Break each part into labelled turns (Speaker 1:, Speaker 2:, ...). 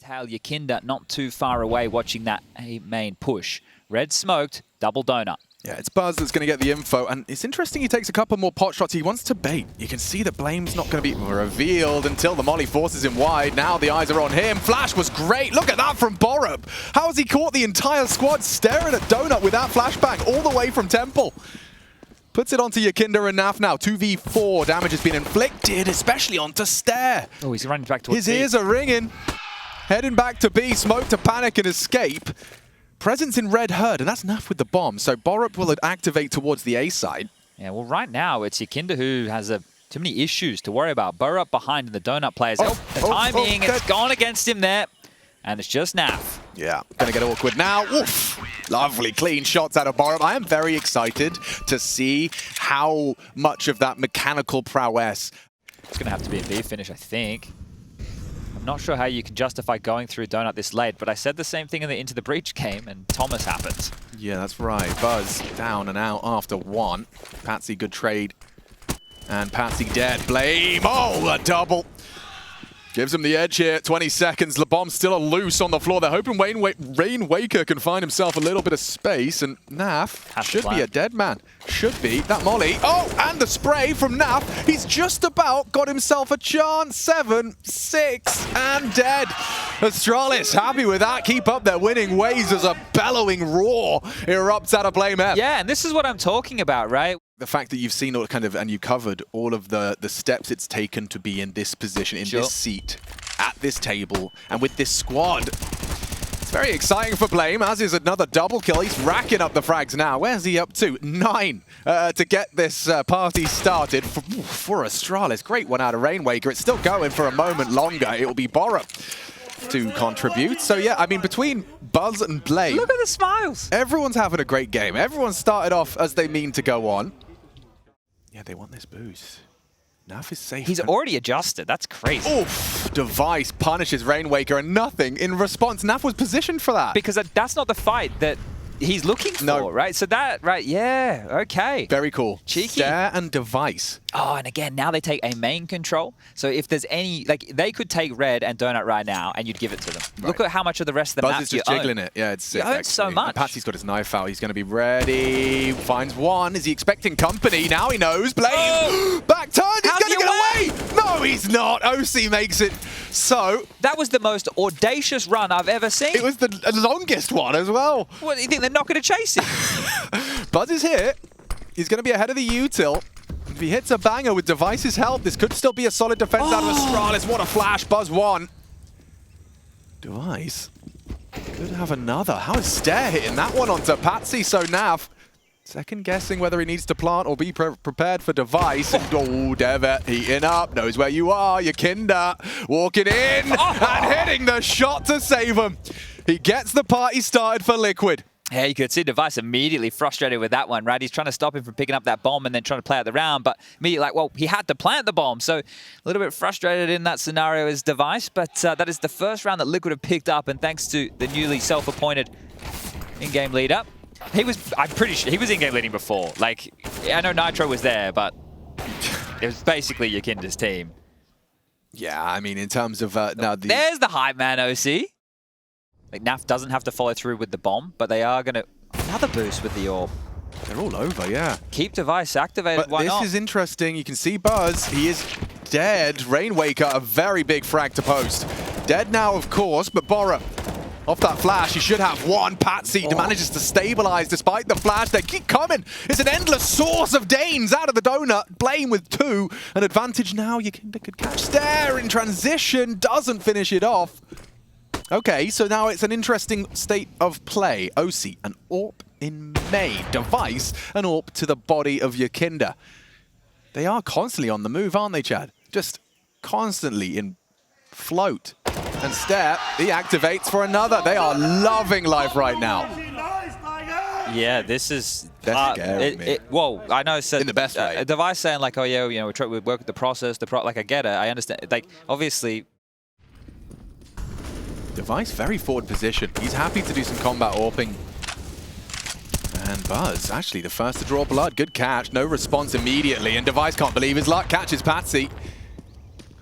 Speaker 1: Tail Yakinda not too far away watching that A main push. Red smoked, double donut.
Speaker 2: Yeah, it's Buzz that's going to get the info, and it's interesting he takes a couple more pot shots. He wants to bait. You can see that Blame's not going to be revealed until the molly forces him wide. Now the eyes are on him. Flash was great. Look at that from Borup. How has he caught the entire squad staring at Donut with that flashbang all the way from Temple? Puts it onto Yakinda and Naf now. 2v4 damage has been inflicted, especially onto Stare.
Speaker 1: Oh, he's running back towards
Speaker 2: His
Speaker 1: B.
Speaker 2: ears are ringing. Heading back to B, smoke to panic and escape. Presence in red herd, and that's Naf with the bomb. So Borup will activate towards the A side.
Speaker 1: Yeah, well, right now it's Yakinda who has too many issues to worry about. Borup behind the donut players. The timing, it's gone against him there. And it's just Naf.
Speaker 2: Yeah, gonna get awkward now. Oof. Lovely clean shots out of Borup. I am very excited to see how much of that mechanical prowess.
Speaker 1: It's gonna have to be a B finish, I think. I'm not sure how you can justify going through donut this late, but I said the same thing in the Into the Breach game, and Thomas happened.
Speaker 2: Yeah, that's right. Buzz down and out after one. Patsy, good trade. And Patsy dead. Blame. Oh, a double. Gives him the edge here. 20 seconds. The bomb's still loose on the floor. They're hoping Rain Waker can find himself a little bit of space. And Naf should be a dead man. Should be. That molly. Oh, and the spray from Naf. He's just about got himself a chance. 7, 6, and dead. Astralis happy with that. Keep up their winning ways as a bellowing roar erupts out of Blame F.
Speaker 1: Yeah, and this is what I'm talking about, right?
Speaker 2: The fact that you've seen all and you covered all of the steps it's taken to be in this position, in this seat, at this table, and with this squad. It's very exciting for Blame, as is another double kill. He's racking up the frags now. Where's he up to? 9 to get this party started for Astralis. Great one out of Rainwaker. It's still going for a moment longer. It will be Borup to contribute. So yeah, I mean, between Buzz and Blame,
Speaker 1: look at the smiles.
Speaker 2: Everyone's having a great game. Everyone started off as they mean to go on. Yeah, they want this boost. Naf is safe.
Speaker 1: He's already adjusted. That's crazy.
Speaker 2: Oof! Device punishes Rainwaker and nothing in response. Naf was positioned for that.
Speaker 1: Because that's not the fight that he's looking for, right? So that, right, yeah, okay.
Speaker 2: Very cool.
Speaker 1: Cheeky.
Speaker 2: Stare and Device.
Speaker 1: Oh, and again, now they take a main control. So if there's any, like, they could take red and donut right now, and you'd give it to them. Right. Look at how much of the rest of the
Speaker 2: Buzz
Speaker 1: map
Speaker 2: is just jiggling it. Yeah, it's sick.
Speaker 1: You own so much.
Speaker 2: And Patsy's got his knife out. He's going to be ready. Finds one. Is he expecting company? Now he knows. Blame. Oh! Back turns. He's going to get away. No, he's not. OC makes it. So
Speaker 1: that was the most audacious run I've ever seen.
Speaker 2: It was the longest one as well.
Speaker 1: What, do you think they're not going to chase him?
Speaker 2: Buzz is here. He's going to be ahead of the util. If he hits a banger with Device's help, this could still be a solid defense out of Astralis. What a flash. Buzz won. Device could have another. How is Stare hitting that one onto Patsy? So Nav second guessing whether he needs to plant or be prepared for Device. And Devet heating up, knows where you are. Yakinda walking in and hitting the shot to save him. He gets the party started for Liquid.
Speaker 1: Yeah, you could see Device immediately frustrated with that one, right? He's trying to stop him from picking up that bomb and then trying to play out the round, but immediately like, well, he had to plant the bomb. So a little bit frustrated in that scenario is Device, but that is the first round that Liquid have picked up, and thanks to the newly self-appointed in-game leader. I'm pretty sure he was in-game leading before. Like, I know Nitro was there, but it was basically Yakinda's team.
Speaker 2: Yeah, I mean, in terms of now
Speaker 1: there's the hype man, OC. Like, Naf doesn't have to follow through with the bomb, but they are going to... Another boost with the orb.
Speaker 2: They're all over, yeah.
Speaker 1: Keep Device activated, why not?
Speaker 2: This is interesting. You can see Buzz. He is dead. Rainwaker, a very big frag to post. Dead now, of course, but Borup, off that flash, he should have one. Patsy manages to stabilize despite the flash. They keep coming. It's an endless source of Danes out of the donut. Blame with 2. An advantage now. Yakinda could catch Stare in transition. Doesn't finish it off. Okay, so now it's an interesting state of play. OC, an AWP in main. Device, an AWP to the body of Yakinda. They are constantly on the move, aren't they, Chad? Just constantly in float. And Stare, he activates for another. They are loving life right now.
Speaker 1: Yeah, this is...
Speaker 2: That's scary,
Speaker 1: whoa, I know. So,
Speaker 2: in the best way.
Speaker 1: A Device saying like, oh yeah, you know, we work with the process, like I get it, I understand. Like, obviously...
Speaker 2: Device, very forward position. He's happy to do some combat AWPing. And Buzz, actually the first to draw blood. Good catch, no response immediately. And Device can't believe his luck. Catches Patsy.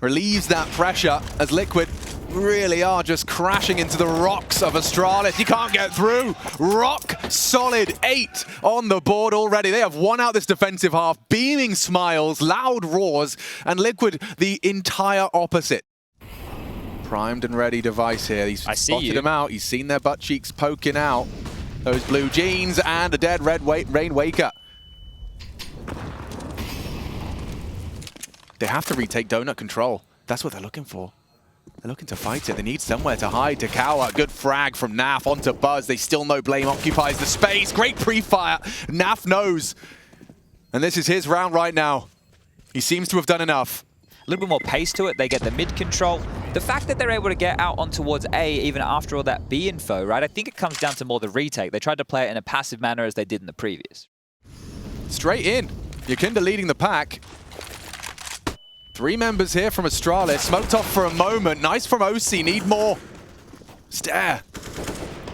Speaker 2: Relieves that pressure as Liquid really are just crashing into the rocks of Astralis. You can't get through. Rock solid 8 on the board already. They have won out this defensive half. Beaming smiles, loud roars, and Liquid the entire opposite. Primed and ready Device here. He's spotted him out. He's seen their butt cheeks poking out. Those blue jeans and a dead red Rain Waker. They have to retake donut control. That's what they're looking for. They're looking to fight it. They need somewhere to hide, to cower. Good frag from Naf onto Buzz. They still know Blame occupies the space. Great pre-fire. Naf knows. And this is his round right now. He seems to have done enough.
Speaker 1: A little bit more pace to it. They get the mid control. The fact that they're able to get out on towards A even after all that B info, right? I think it comes down to more the retake. They tried to play it in a passive manner as they did in the previous.
Speaker 2: Straight in. Yakinda leading the pack. 3 members here from Astralis. Smoked off for a moment. Nice from OC. Need more. Stare.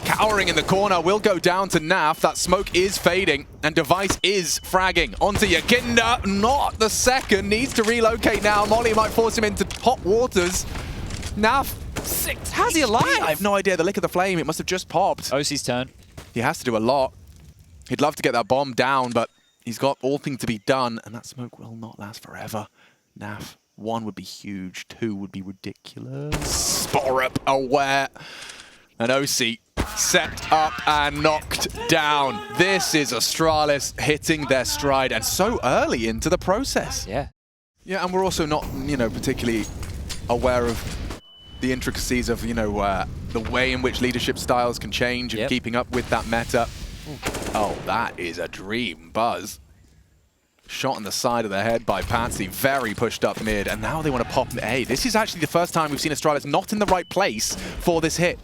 Speaker 2: Cowering in the corner. Will go down to Naf. That smoke is fading. And Device is fragging. Onto Yakinda. Not the second. Needs to relocate now. Molly might force him into hot waters. Naf. 6. How's he alive? I have no idea. The lick of the flame. It must have just popped.
Speaker 1: OC's turn.
Speaker 2: He has to do a lot. He'd love to get that bomb down, but he's got all things to be done. And that smoke will not last forever. Naf, 1 would be huge, 2 would be ridiculous. Borup aware. And OC set up and knocked down. This is Astralis hitting their stride and so early into the process.
Speaker 1: Yeah.
Speaker 2: Yeah, and we're also not, particularly aware of the intricacies of, the way in which leadership styles can change and keeping up with that meta. Oh, that is a dream. Buzz. Shot on the side of the head by Patsy, very pushed up mid, and now they want to pop A. This is actually the first time we've seen Astralis not in the right place for this hit.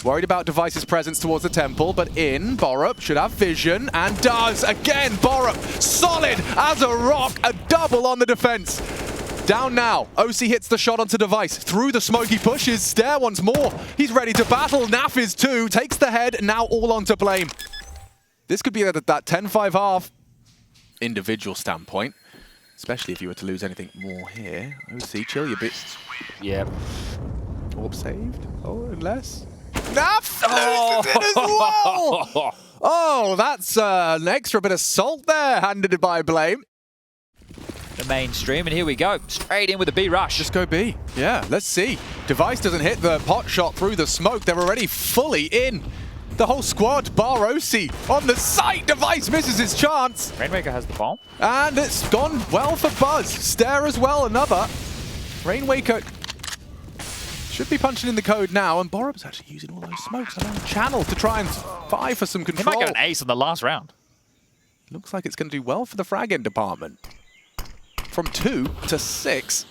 Speaker 2: Worried about Device's presence towards the temple, but in, Borup should have vision, and does. Again, Borup, solid as a rock, a double on the defense. Down now, OC hits the shot onto Device. Through the smoke he pushes, Stare once more. He's ready to battle, Naf is too, takes the head, now all onto Blame. This could be that 10-5 half. Individual standpoint, especially if you were to lose anything more here. OC, chill your bits.
Speaker 1: Yep.
Speaker 2: Orb saved? Oh, unless... Naf loses it as well! Oh, that's an extra bit of salt there, handed by Blame.
Speaker 1: The mainstream, and here we go. Straight in with a B rush.
Speaker 2: Just go B. Yeah, let's see. Device doesn't hit the pot shot through the smoke. They're already fully in. The whole squad, bar OC, on the site. Device misses his chance.
Speaker 1: Rainmaker has the bomb.
Speaker 2: And it's gone well for Buzz. Stare as well, another. Rainwaker should be punching in the code now, and Borup's actually using all those smokes along the channel to try and vie for some control.
Speaker 1: He might get an ace in the last round.
Speaker 2: Looks like it's going to do well for the fragging department. From 2 to 6.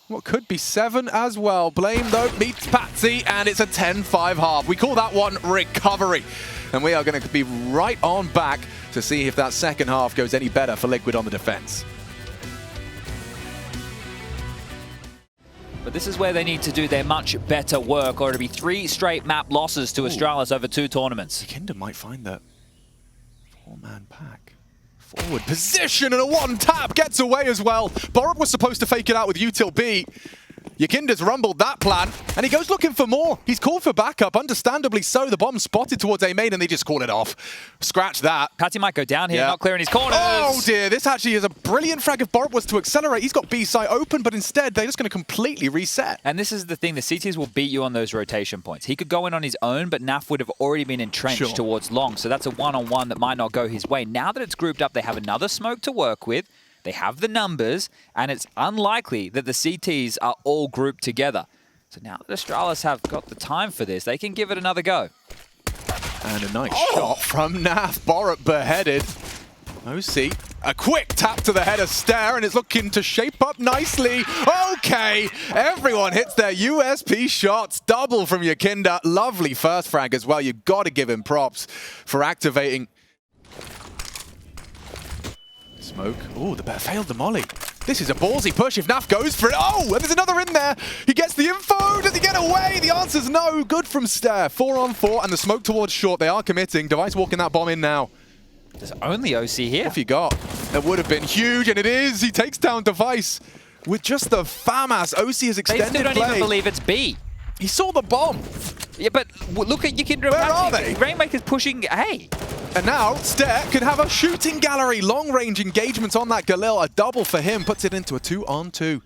Speaker 2: What could be 7 as well. Blame, though, meets Patsy, and it's a 10-5 half. We call that one recovery. And we are going to be right on back to see if that second half goes any better for Liquid on the defense.
Speaker 1: But this is where they need to do their much better work, or it'll be 3 straight map losses to Astralis over 2 tournaments.
Speaker 2: Yakinda might find that 4-man pack. Forward position and a 1-tap gets away as well. Borup was supposed to fake it out with util B. Yakinda's rumbled that plan, and he goes looking for more. He's called for backup, understandably so. The bomb spotted towards A main, and they just call it off. Scratch that.
Speaker 1: Patsy might go down here, not clearing his corners.
Speaker 2: Oh dear, this actually is a brilliant frag if Borup was to accelerate. He's got B site open, but instead they're just going to completely reset.
Speaker 1: And this is the thing, the CTs will beat you on those rotation points. He could go in on his own, but Naf would have already been entrenched towards long, so that's a one-on-one that might not go his way. Now that it's grouped up, they have another smoke to work with. They have the numbers, and it's unlikely that the CTs are all grouped together. So now that Astralis have got the time for this, they can give it another go.
Speaker 2: And a nice shot from Naf. Borup beheaded. OC, a quick tap to the head of Stare, and it's looking to shape up nicely. Okay, everyone hits their USP shots. Double from Yakinda. Lovely first frag as well. You've got to give him props for activating. Smoke. Oh, the bear failed the molly. This is a ballsy push if Naf goes for it. Oh, and there's another in there. He gets the info. Does he get away? The answer's no. Good from Stare. 4-on-4, and the smoke towards short. They are committing. Device walking that bomb in now.
Speaker 1: There's only OC here.
Speaker 2: What have you got? That would have been huge, and it is. He takes down Device with just the FAMAS. OC has extended
Speaker 1: play. They still don't even believe it's B.
Speaker 2: He saw the bomb.
Speaker 1: Yeah, but look at Yekindra.
Speaker 2: Where are they?
Speaker 1: Rainmaker's pushing A.
Speaker 2: And now Stair can have a shooting gallery. Long-range engagement on that Galil. A double for him. Puts it into a 2-on-2.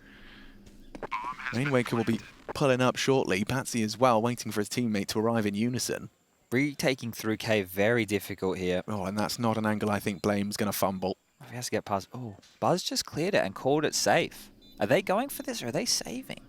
Speaker 2: Rainmaker will be pulling up shortly. Patsy as well, waiting for his teammate to arrive in unison.
Speaker 1: Retaking through K, very difficult here.
Speaker 2: Oh, and that's not an angle I think Blame's going to fumble.
Speaker 1: He has to get past. Oh, Buzz just cleared it and called it safe. Are they going for this or are they saving?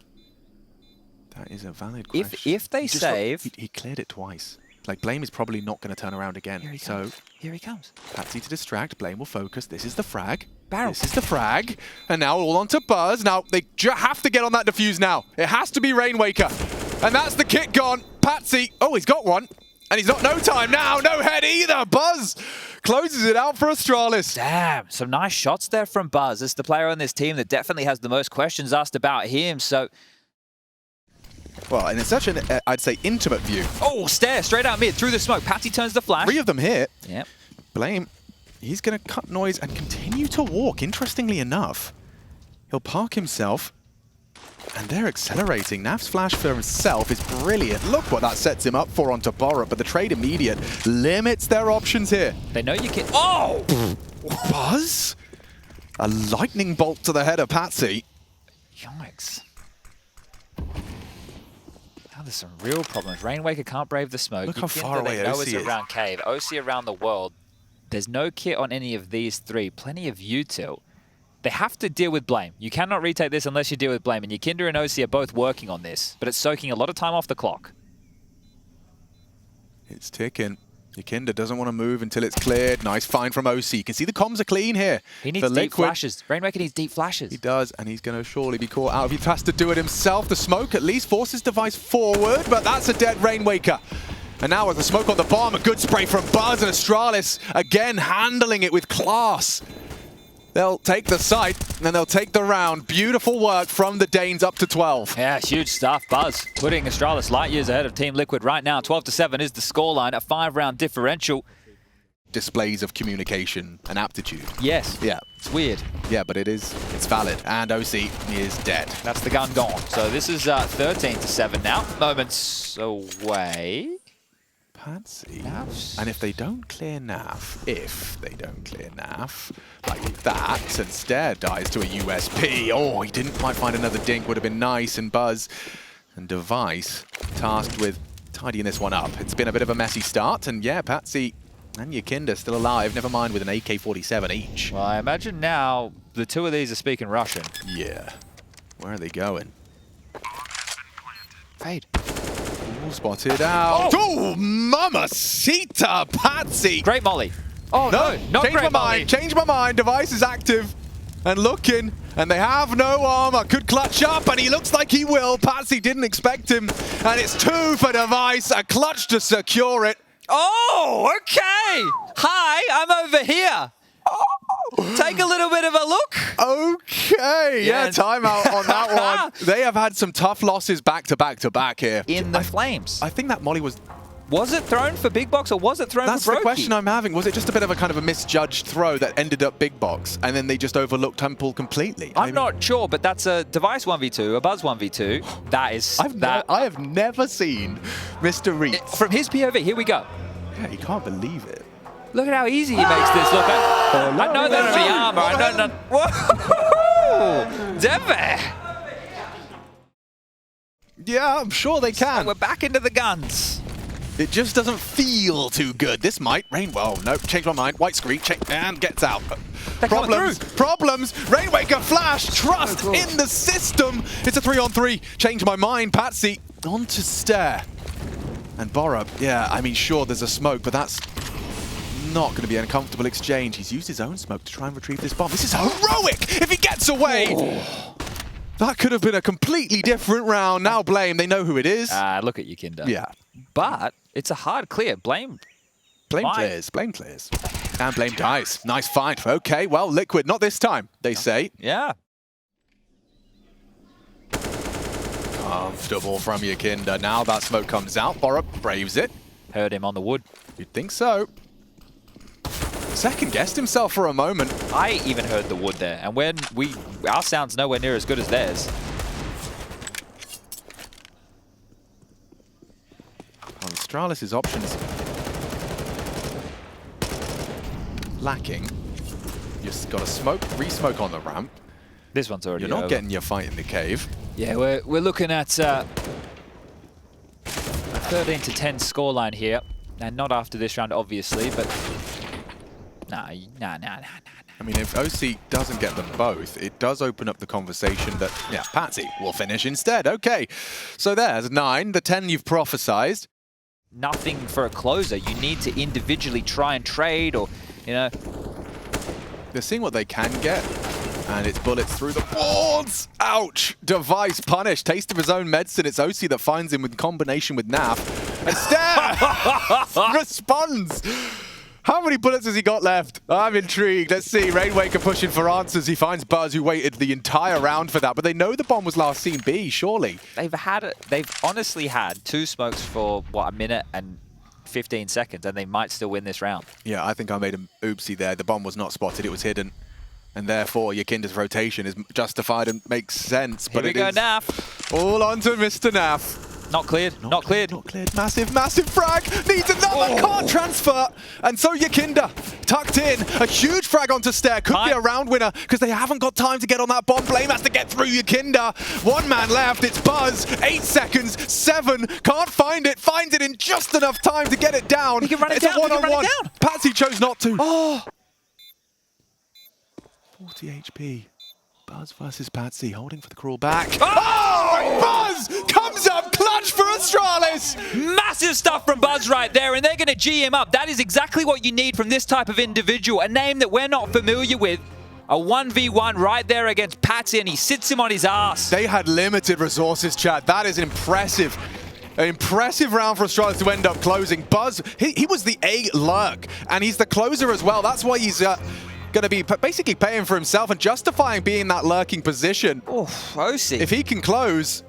Speaker 2: That is a valid question.
Speaker 1: If they save...
Speaker 2: He cleared it twice. Like, Blame is probably not going to turn around again.
Speaker 1: Here he comes. Here he comes.
Speaker 2: Patsy to distract. Blame will focus. This is the frag.
Speaker 1: Barrel.
Speaker 2: This is the frag. And now all onto Buzz. Now, they have to get on that defuse now. It has to be Rainwaker. And that's the kit gone. Patsy. Oh, he's got one. And he's got no time now. No head either. Buzz closes it out for Astralis.
Speaker 1: Damn. Some nice shots there from Buzz. It's the player on this team that definitely has the most questions asked about him. So...
Speaker 2: Well, and it's such an, I'd say, intimate view.
Speaker 1: Oh, Stair straight out mid through the smoke. Patsy turns the flash.
Speaker 2: 3 of them hit.
Speaker 1: Yep.
Speaker 2: Blame, he's going to cut noise and continue to walk, interestingly enough. He'll park himself, and they're accelerating. Nav's flash for himself is brilliant. Look what that sets him up for onto Borat, but the trade immediate limits their options here.
Speaker 1: They know you can... Oh!
Speaker 2: Buzz? A lightning bolt to the head of Patsy.
Speaker 1: Yikes. Now there's some real problems. Rainwaker can't brave the smoke.
Speaker 2: Look how far away OC is.
Speaker 1: Around cave. OC around the world. There's no kit on any of these 3. Plenty of util. They have to deal with Blame. You cannot retake this unless you deal with Blame. And Yekindra and OC are both working on this. But it's soaking a lot of time off the clock.
Speaker 2: It's ticking. Yekindra doesn't want to move until it's cleared. Nice find from OC. You can see the comms are clean here.
Speaker 1: He needs deep flashes. Rainmaker needs deep flashes.
Speaker 2: He does, and he's going to surely be caught out. He has to do it himself. The smoke at least forces device forward, but that's a dead Rainwaker. And now with the smoke on the bomb, a good spray from Buzz and Astralis, again handling it with class. They'll take the site, and they'll take the round. Beautiful work from the Danes up to 12.
Speaker 1: Yeah, huge stuff. Buzz putting Astralis light years ahead of Team Liquid right now. 12-7 is the scoreline, a 5-round differential.
Speaker 2: Displays of communication and aptitude.
Speaker 1: Yes.
Speaker 2: Yeah.
Speaker 1: It's weird.
Speaker 2: Yeah, but it's valid. And OC is dead.
Speaker 1: That's the gun gone. So this is 13-7 now. Moments away.
Speaker 2: Patsy. And if they don't clear Nav, like that, and Stair dies to a USP. Oh, he didn't quite find another dink, would have been nice. And Buzz and Device tasked with tidying this one up. It's been a bit of a messy start, and yeah, Patsy and Yekindra still alive, never mind with an AK-47 each.
Speaker 1: Well, I imagine now the 2 of these are speaking Russian.
Speaker 2: Yeah. Where are they going?
Speaker 1: Fade.
Speaker 2: Spotted out. Oh, mamacita, Patsy.
Speaker 1: Great molly. Oh, no, not
Speaker 2: change
Speaker 1: great
Speaker 2: my
Speaker 1: molly.
Speaker 2: mind, change my mind. Device is active and looking, and they have no armor. Could clutch up, and he looks like he will. Patsy didn't expect him, and it's 2 for Device. A clutch to secure it.
Speaker 1: Oh, okay. Hi, I'm over here. Take a little bit of a look.
Speaker 2: Okay, yeah, timeout on that one. They have had some tough losses back to back to back here.
Speaker 1: In the flames.
Speaker 2: I think that molly was...
Speaker 1: Was it thrown for big box or was it thrown
Speaker 2: That's
Speaker 1: for Brokey?
Speaker 2: the question I'm having. Was it just a bit of a kind of a misjudged throw that ended up big box and then they just overlooked Temple completely?
Speaker 1: I'm not sure, but that's a Device 1v2, a Buzz 1v2. That is...
Speaker 2: I have never seen Mr. Reed.
Speaker 1: From his POV, here we go.
Speaker 2: Yeah, you can't believe it.
Speaker 1: Look at how easy he makes this look. I know that's the armor. I know. Whoa! Deve!
Speaker 2: Yeah, I'm sure they can.
Speaker 1: So we're back into the guns.
Speaker 2: It just doesn't feel too good. This might rain. Well, no, change my mind. White screen, and gets out. Problems. Rainwaker flash. Trust in the system. It's a 3-on-3. Change my mind. Patsy onto Stair. And Borup, yeah, I mean, sure, there's a smoke, but that's not going to be an uncomfortable exchange. He's used his own smoke to try and retrieve this bomb. This is heroic if he gets away. Oh. That could have been a completely different round. Now Blame, they know who it is.
Speaker 1: Look at Yekindra.
Speaker 2: Yeah.
Speaker 1: But it's a hard clear. Blame
Speaker 2: clears. And Blame dies. Nice find. Okay, well, Liquid, not this time, they say.
Speaker 1: Yeah.
Speaker 2: Comfortable from Yekindra. Now that smoke comes out. Borup braves it.
Speaker 1: Heard him on the wood.
Speaker 2: You'd think so. Second guessed himself for a moment.
Speaker 1: I even heard the wood there, and when our sound's nowhere near as good as theirs.
Speaker 2: Astralis' options lacking. You just got to smoke, re-smoke on the ramp.
Speaker 1: This one's already
Speaker 2: You're not
Speaker 1: over.
Speaker 2: getting your fight in the cave.
Speaker 1: Yeah, we're looking at a 13-10 scoreline here. And not after this round, obviously, but nah.
Speaker 2: I mean, if OC doesn't get them both, it does open up the conversation that, yeah, Patsy will finish instead. Okay, so there's 9. The 10 you've prophesized.
Speaker 1: Nothing for a closer. You need to individually try and trade or, you know.
Speaker 2: They're seeing what they can get. And it's bullets through the boards. Ouch. Device punished. Taste of his own medicine. It's OC that finds him with combination with Naf. And Stare responds. How many bullets has he got left? I'm intrigued. Let's see. Rainwaker pushing for answers. He finds Buzz, who waited the entire round for that. But they know the bomb was last seen B, surely.
Speaker 1: They've honestly had 2 smokes for, what, a minute and 15 seconds, and they might still win this round. Yeah,
Speaker 2: I think I made an oopsie there. The bomb was not spotted. It was hidden. And therefore, Yakinda's rotation is justified and makes sense.
Speaker 1: But here we go, Naf.
Speaker 2: All on to Mr. Naf.
Speaker 1: Not cleared. Not cleared.
Speaker 2: Not cleared. Massive frag. Needs another. Can't transfer. And so Yakinda tucked in. A huge frag onto Stare. Could be a round winner because they haven't got time to get on that bomb. Blame has to get through Yakinda. 1 man left. It's Buzz. 8 seconds. 7. Can't find it. Finds it in just enough time to get it down.
Speaker 1: He can run it
Speaker 2: it's
Speaker 1: down.
Speaker 2: a one-on-one. Patsy chose not to.
Speaker 1: Oh.
Speaker 2: 40 HP. Buzz versus Patsy, holding for the crawl back. Oh! Buzz comes up clutch for Astralis!
Speaker 1: Massive stuff from Buzz right there, and they're going to G him up. That is exactly what you need from this type of individual. A name that we're not familiar with. A 1v1 right there against Patsy, and he sits him on his ass.
Speaker 2: They had limited resources, Chad. That is impressive. An impressive round for Astralis to end up closing. Buzz, he was the A lurk, and he's the closer as well. That's why he's going to be basically paying for himself and justifying being in that lurking position.
Speaker 1: Oh, OC.
Speaker 2: If he can close,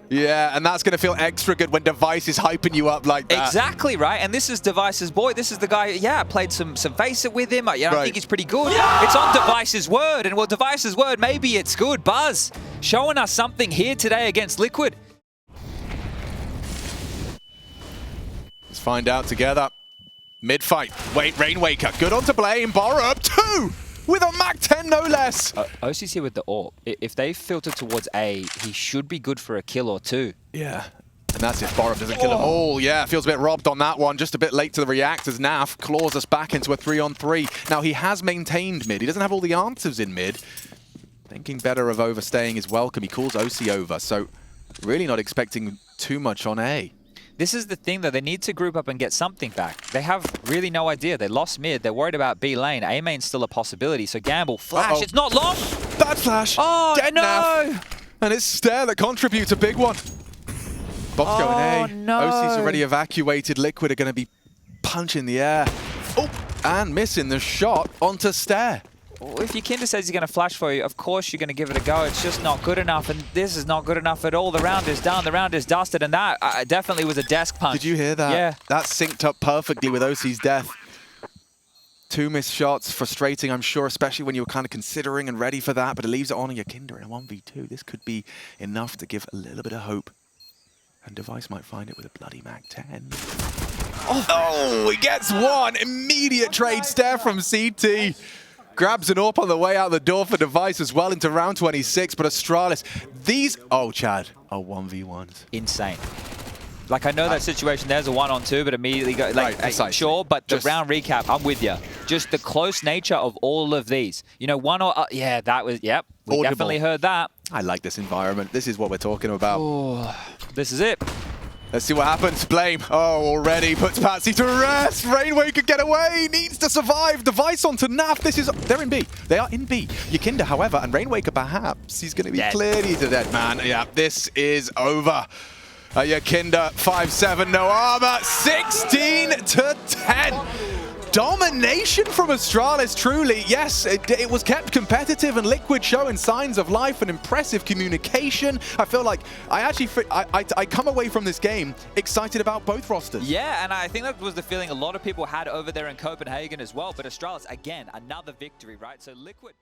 Speaker 2: yeah, and that's going to feel extra good when Device is hyping you up like that.
Speaker 1: Exactly, right? And this is Device's boy. This is the guy, yeah, played some FACEIT with him. I think he's pretty good. Yeah! It's on Device's word, and well, Device's word, maybe it's good. Buzz, showing us something here today against Liquid.
Speaker 2: Let's find out together. Mid-fight. Wait, Rainwaker. Good on to Blame. Borrow up 2 with a MAC-10, no less.
Speaker 1: OC's here with the AWP. If they filter towards A, he should be good for a kill or 2.
Speaker 2: Yeah. And that's if Borup doesn't kill him. Oh, yeah. Feels a bit robbed on that one. Just a bit late to the react as Naf claws us back into a 3-on-3. Now, he has maintained mid. He doesn't have all the answers in mid. Thinking better of overstaying is welcome. He calls OC over. So, really not expecting too much on A.
Speaker 1: This is the thing, though. They need to group up and get something back. They have really no idea. They lost mid. They're worried about B lane. A main's still a possibility. So Gamble, flash. It's not long.
Speaker 2: Bad flash.
Speaker 1: Oh,
Speaker 2: Dead
Speaker 1: no.
Speaker 2: Naf. And it's Stare that contributes a big one. Bob's going A.
Speaker 1: No.
Speaker 2: OC's already evacuated. Liquid are going to be punching the air. Oh, and missing the shot onto Stare.
Speaker 1: Well, if your Yakinda says he's going to flash for you, of course you're going to give it a go. It's just not good enough, and this is not good enough at all. The round is done. The round is dusted, and that definitely was a desk punch.
Speaker 2: Did you hear that?
Speaker 1: Yeah.
Speaker 2: That synced up perfectly with OC's death. 2 missed shots, frustrating, I'm sure, especially when you were kind of considering and ready for that, but it leaves it on Yakinda in a 1v2. This could be enough to give a little bit of hope. And Device might find it with a bloody MAC-10. Oh, he gets 1. Immediate trade Stare from CT. Grabs an AWP on the way out the door for Device as well into round 26, but Astralis, these, oh, Chad, are 1v1s.
Speaker 1: Insane. Like, I know that situation, there's a 1-on-2, but immediately go, like,
Speaker 2: right,
Speaker 1: sure, but the round recap, I'm with you. Just the close nature of all of these. You know, yeah, that was, yep, we
Speaker 2: Audible.
Speaker 1: definitely heard that.
Speaker 2: I like this environment. This is what we're talking about.
Speaker 1: Oh, this is it.
Speaker 2: Let's see what happens. Blame. Oh, already puts Patsy to rest. Rainwaker get away. Needs to survive. Device onto Naf. They're in B. They are in B. Yakinda, however, and Rainwaker perhaps. He's going to be cleared. He's a dead man. Yeah, this is over. Yakinda, 5-7, no armor. 16-10. Domination from Astralis, truly. Yes, it was kept competitive, and Liquid showing signs of life and impressive communication. I feel like I come away from this game excited about both rosters.
Speaker 1: Yeah, and I think that was the feeling a lot of people had over there in Copenhagen as well. But Astralis, again, another victory, right? So Liquid...